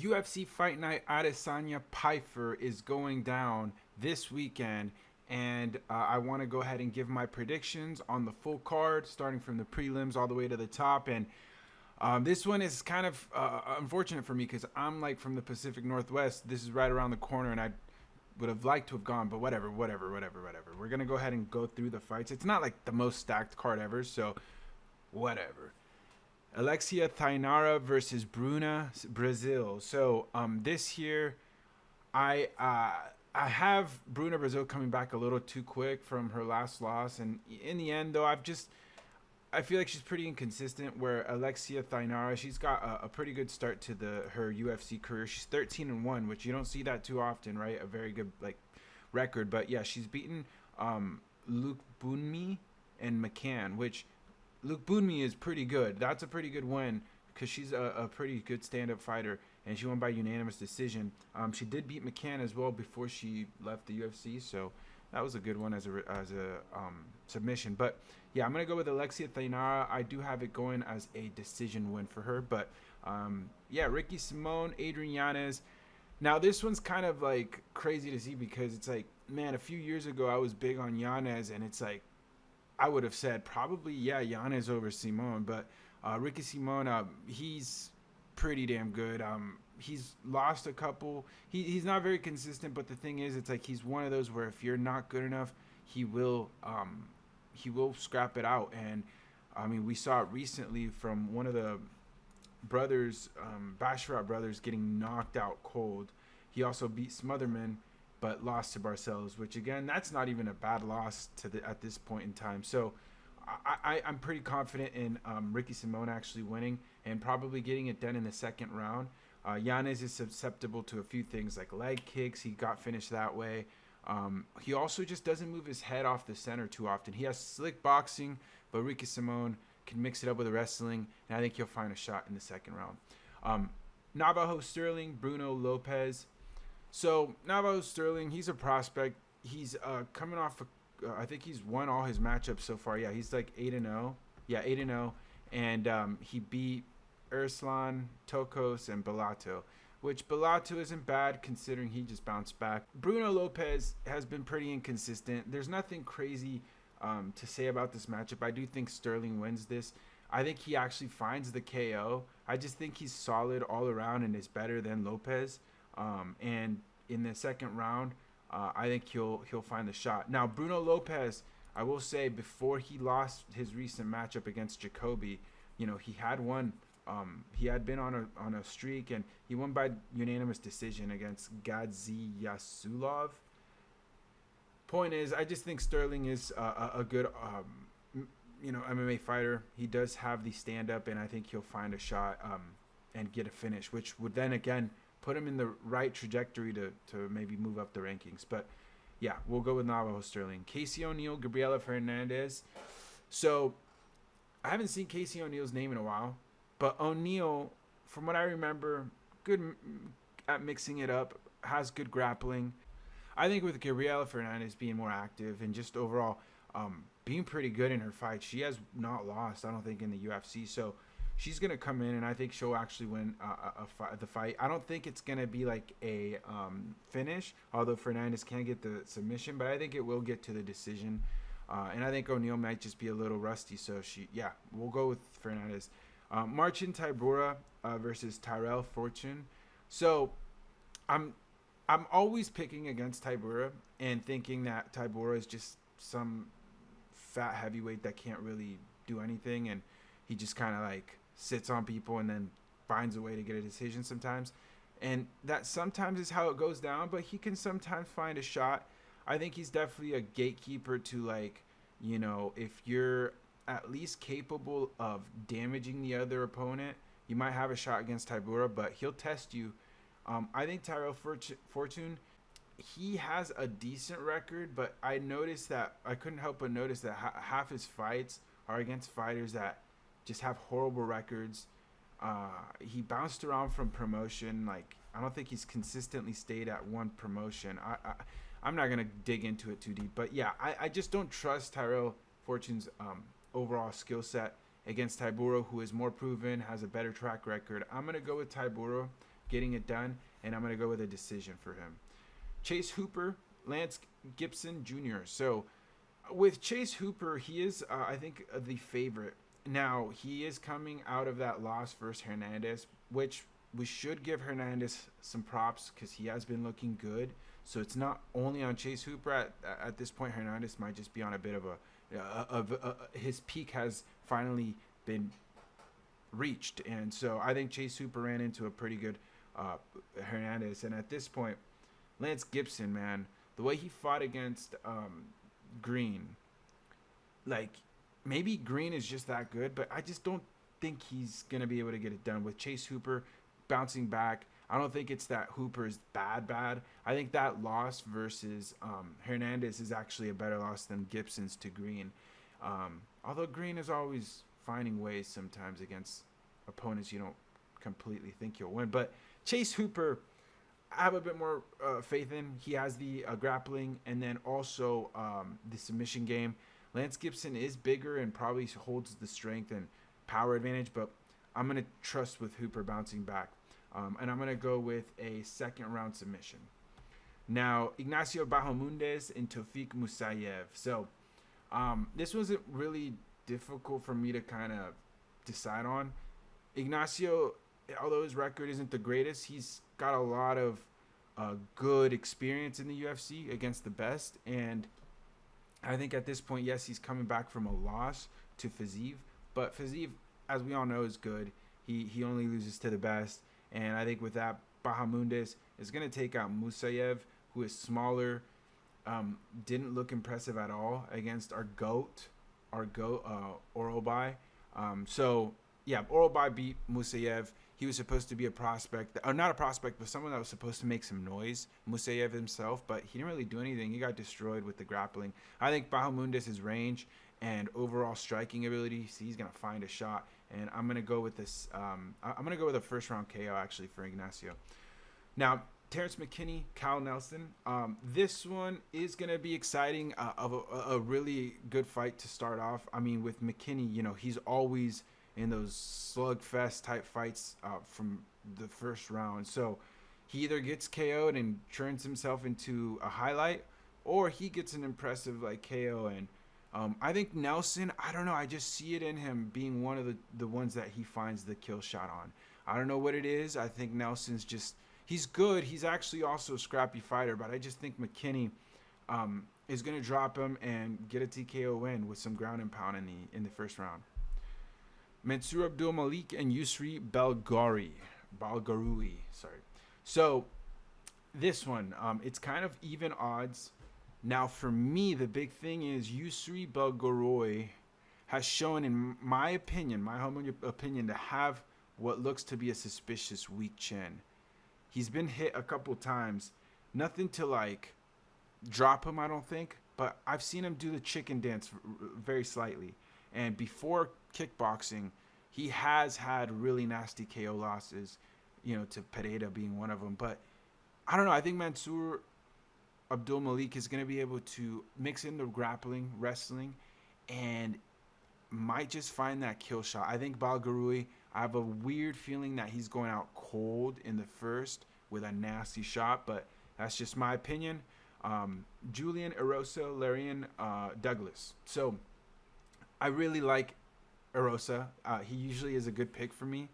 UFC Fight Night Adesanya Pyfer is going down this weekend, and I want to go ahead and give my predictions on the full card, starting from the prelims all the way to the top. And this one is kind of unfortunate for me because I'm like from the Pacific Northwest. This is right around the corner, and I would have liked to have gone, but whatever. We're gonna go ahead and go through the fights. It's not like the most stacked card ever, so whatever. Alexia Thainara versus Bruna, Brazil. So this year, I have Bruna Brazil coming back a little too quick from her last loss, and in the end, though, I feel like she's pretty inconsistent. Where Alexia Thainara, she's got a pretty good start to her UFC career. She's 13-1, which you don't see that too often, right? A very good record, but yeah, she's beaten Luke Bunmi and McCann, which Luke Bunmi is pretty good. That's a pretty good win because she's a pretty good stand-up fighter, and she won by unanimous decision. She did beat McCann as well before she left the UFC, so that was a good one as a submission. But yeah, I'm gonna go with Alexia Thainara. I do have it going as a decision win for her. But yeah, Ricky Simone, Adrian Yanez. Now this one's kind of like crazy to see because it's like, man, a few years ago I was big on Yanez, and it's like I would have said probably Yanez over Simone, but Ricky Simone, he's pretty damn good. He's lost a couple. He's not very consistent, but the thing is, it's like he's one of those where if you're not good enough, he will scrap it out. And I mean, we saw it recently from one of the brothers, Basharat brothers, getting knocked out cold. He also beat Smotherman, but lost to Barcelos, which again, that's not even a bad loss at this point in time. So I'm pretty confident in Ricky Simone actually winning and probably getting it done in the second round. Yanez is susceptible to a few things like leg kicks. He got finished that way. He also just doesn't move his head off the center too often. He has slick boxing, but Ricky Simone can mix it up with the wrestling, and I think he'll find a shot in the second round. Navajo Stirling, Bruno, Lopes. So Navajo Stirling, he's a prospect. He's coming off. I think he's won all his matchups so far. Yeah, he's like 8-0. Yeah, 8-0, and he beat Urslan, Tokos, and Bellato, which Bellato isn't bad considering he just bounced back. Bruno Lopes has been pretty inconsistent. There's nothing crazy to say about this matchup. I do think Stirling wins this. I think he actually finds the KO. I just think he's solid all around and is better than Lopes. And in the second round, I think he'll find the shot. Now, Bruno Lopes, I will say, before he lost his recent matchup against Jacoby, he had won. He had been on a streak, and he won by unanimous decision against Gadziasulov. Point is, I just think Stirling is a good MMA fighter. He does have the stand-up, and I think he'll find a shot and get a finish, which would then, again, put him in the right trajectory to maybe move up the rankings. But yeah, we'll go with Navajo Stirling. Casey O'Neill, Gabriella Fernandes. So I haven't seen Casey O'Neill's name in a while, but O'Neill, from what I remember, good at mixing it up, has good grappling. I think with Gabriella Fernandes being more active and just overall being pretty good in her fight, she has not lost, I don't think, in the UFC. So she's going to come in, and I think she'll actually win the fight. I don't think it's going to be like a finish, although Fernandes can get the submission, but I think it will get to the decision. And I think O'Neill might just be a little rusty, so we'll go with Fernandes. Marcin Tybura versus Tyrell Fortune. So I'm always picking against Tybura and thinking that Tybura is just some fat heavyweight that can't really do anything, and he just kind of like sits on people and then finds a way to get a decision sometimes. And that sometimes is how it goes down, but he can sometimes find a shot. I think he's definitely a gatekeeper to if you're at least capable of damaging the other opponent, you might have a shot against Tybura, but he'll test you. I think Tyrell Fortune, he has a decent record, but I couldn't help but notice that half his fights are against fighters that just have horrible records. He bounced around from promotion. I don't think he's consistently stayed at one promotion. I'm not going to dig into it too deep, but yeah, I just don't trust Tyrell Fortune's overall skill set against Tybura, who is more proven, has a better track record. I'm going to go with Tybura getting it done, and I'm going to go with a decision for him. Chase Hooper, Lance Gibson Jr. So with Chase Hooper, he is, I think, the favorite. Now, he is coming out of that loss versus Fernandes, which we should give Fernandes some props because he has been looking good. So it's not only on Chase Hooper. At this point, Fernandes might just be on a bit of his peak has finally been reached. And so I think Chase Hooper ran into a pretty good Fernandes. And at this point, Lance Gibson, man, the way he fought against Green, like, maybe Green is just that good, but I just don't think he's going to be able to get it done. With Chase Hooper bouncing back, I don't think it's that Hooper is bad. I think that loss versus Fernandes is actually a better loss than Gibson's to Green. Although Green is always finding ways sometimes against opponents you don't completely think you'll win. But Chase Hooper, I have a bit more faith in. He has the grappling and then also the submission game. Lance Gibson is bigger and probably holds the strength and power advantage, but I'm going to trust with Hooper bouncing back. And I'm going to go with a second-round submission. Now, Ignacio Bahamondes and Tofiq Musayev. So this wasn't really difficult for me to kind of decide on. Ignacio, although his record isn't the greatest, he's got a lot of good experience in the UFC against the best. And I think at this point, yes, he's coming back from a loss to Fiziev. But Fiziev, as we all know, is good. He only loses to the best. And I think with that, Bahamondes is going to take out Musayev, who is smaller, didn't look impressive at all against our GOAT, Orobai. So, yeah, Orobai beat Musayev. He was supposed to be a prospect, or not a prospect, but someone that was supposed to make some noise, Musayev himself, but he didn't really do anything. He got destroyed with the grappling. I think Bahamondes' range and overall striking ability, he's going to find a shot. And I'm going to go with this. I'm going to go with a first-round KO, actually, for Ignacio. Now, Terrance McKinney, Kyle Nelson. This one is going to be exciting, of a really good fight to start off. I mean, with McKinney, you know, he's always in those slugfest type fights from the first round. So he either gets KO'd and turns himself into a highlight, or he gets an impressive like KO. And I think Nelson, I don't know, I just see it in him being one of the ones that he finds the kill shot on. I don't know what it is. I think Nelson's just, he's good. He's actually also a scrappy fighter, but I just think McKinney is going to drop him and get a TKO win with some ground and pound in the first round. Mansur Abdul-Malik and Yousri Belgaroui. So this one, it's kind of even odds. Now, for me, the big thing is Yousri Belgaroui has shown, in my opinion, my humble opinion, to have what looks to be a suspicious weak chin. He's been hit a couple times. Nothing to, like, drop him, I don't think. But I've seen him do the chicken dance very slightly. And before kickboxing, he has had really nasty KO losses, you know, to Pereira being one of them. But I don't know. I think Mansur Abdul-Malik is going to be able to mix in the grappling, wrestling, and might just find that kill shot. I think Belgaroui, I have a weird feeling that he's going out cold in the first with a nasty shot, but that's just my opinion. Julian, Erosa, Lerryan, Douglas. So I really like Erosa. He usually is a good pick for me.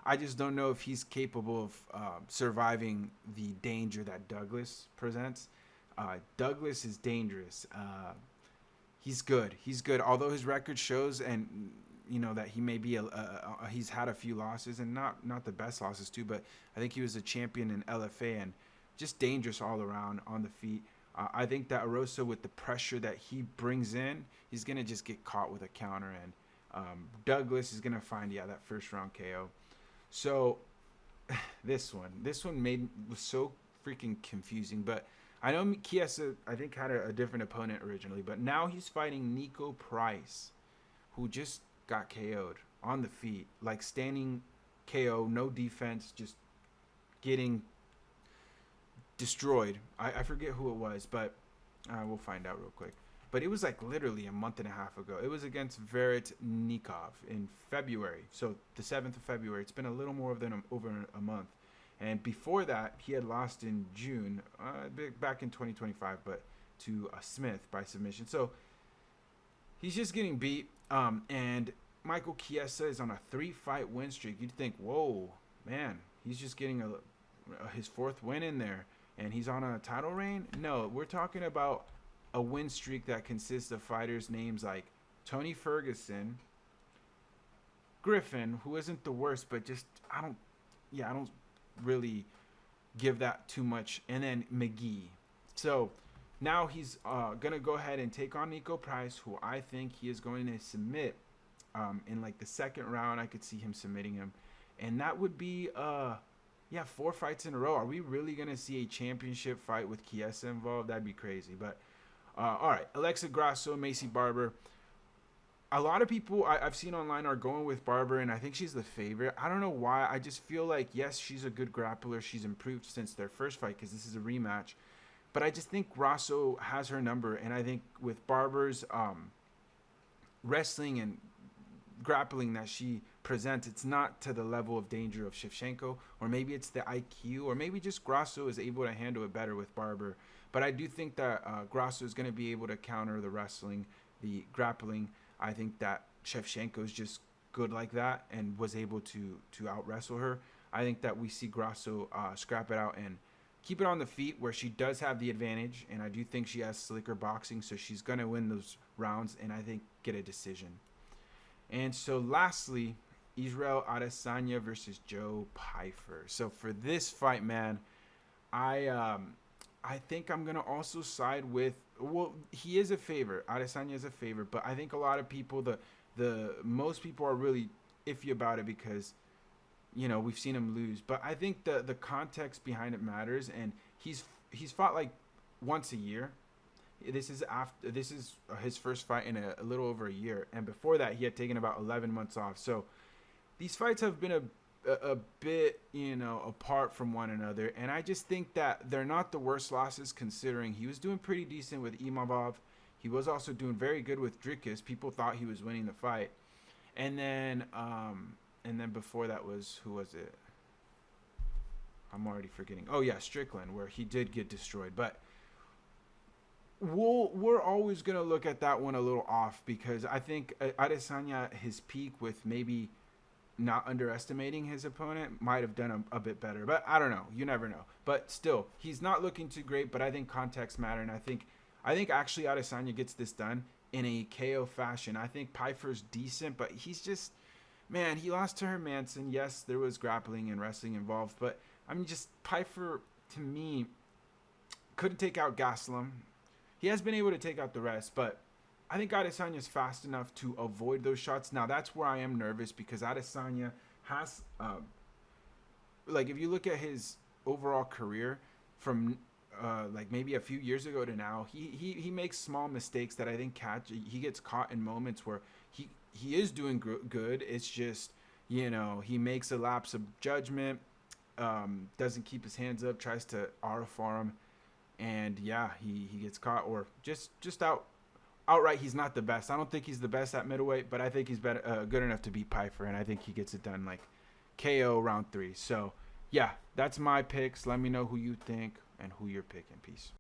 I just don't know if he's capable of surviving the danger that Douglas presents. Douglas is dangerous. He's good. Although his record shows, and you know, that he may be he's had a few losses, and not the best losses too. But I think he was a champion in LFA and just dangerous all around on the feet. I think that Erosa, with the pressure that he brings in, he's gonna just get caught with a counter, and Douglas is gonna find that first round KO. So this one was so freaking confusing. But I know Chiesa, I think, had a different opponent originally, but now he's fighting Niko Price, who just got KO'd on the feet, like standing KO, no defense, just getting destroyed. I forget who it was, but we'll find out real quick. But it was like literally a month and a half ago. It was against Verit Nikov in February. So the 7th of February. It's been a little more than over a month. And before that, he had lost in June, back in 2025, but to Smith by submission. So he's just getting beat. And Michael Chiesa is on a 3-fight win streak. You'd think, whoa, man, he's just getting his 4th win in there, and he's on a title reign? No, we're talking about a win streak that consists of fighters' names like Tony Ferguson, Griffin, who isn't the worst, but just I don't really give that too much, and then McGee. So now he's gonna go ahead and take on Niko Price, who I think he is going to submit in like the 2nd round. I could see him submitting him, and that would be 4 fights in a row. Are we really gonna see a championship fight with Chiesa involved? That'd be crazy. But all right, Alexia Grasso, Macy Barber. A lot of people I've seen online are going with Barber, and I think she's the favorite. I don't know why. I just feel like, yes, she's a good grappler. She's improved since their first fight because this is a rematch. But I just think Grasso has her number, and I think with Barber's wrestling and grappling that she presents, it's not to the level of danger of Shevchenko, or maybe it's the IQ, or maybe just Grasso is able to handle it better with Barber. But I do think that Grasso is going to be able to counter the wrestling, the grappling. I think that Shevchenko is just good like that and was able to out-wrestle her. I think that we see Grasso scrap it out and keep it on the feet where she does have the advantage, and I do think she has slicker boxing, so she's going to win those rounds and I think get a decision. And so lastly, Israel Adesanya versus Joe Pyfer. So for this fight, man, I think I'm going to also side with, well, he is a favorite. Adesanya is a favorite, but I think a lot of people, most people are really iffy about it because, you know, we've seen him lose. But I think the context behind it matters, and he's fought like once a year. This is his first fight in a little over a year, and before that he had taken about 11 months off. So these fights have been a bit, you know, apart from one another, and I just think that they're not the worst losses considering he was doing pretty decent with Imavov. He was also doing very good with Dricus. People thought he was winning the fight, and then before that was, who was it? I'm already forgetting. Oh yeah, Strickland, where he did get destroyed. But we're always gonna look at that one a little off because I think Adesanya, his peak with maybe not underestimating his opponent, might have done a bit better. But I don't know. You never know. But still, he's not looking too great, but I think context matter, and I think actually Adesanya gets this done in a KO fashion. I think Pyfer's decent, but he's just, man, he lost to Hermanson. Yes, there was grappling and wrestling involved, but I mean, just Pyfer, to me, couldn't take out Gastelum. He has been able to take out the rest, but I think Adesanya is fast enough to avoid those shots. Now, that's where I am nervous because Adesanya has, like, if you look at his overall career from, like, maybe a few years ago to now, he makes small mistakes that I think he gets caught in moments where he is doing good. It's just, you know, he makes a lapse of judgment, doesn't keep his hands up, tries to RFR him, and yeah, he gets caught, or just outright he's not the best. I don't think he's the best at middleweight, but I think he's better, good enough to beat Pyfer, and I think he gets it done like KO round 3. So yeah, that's my picks. Let me know who you think and who you're picking. Peace.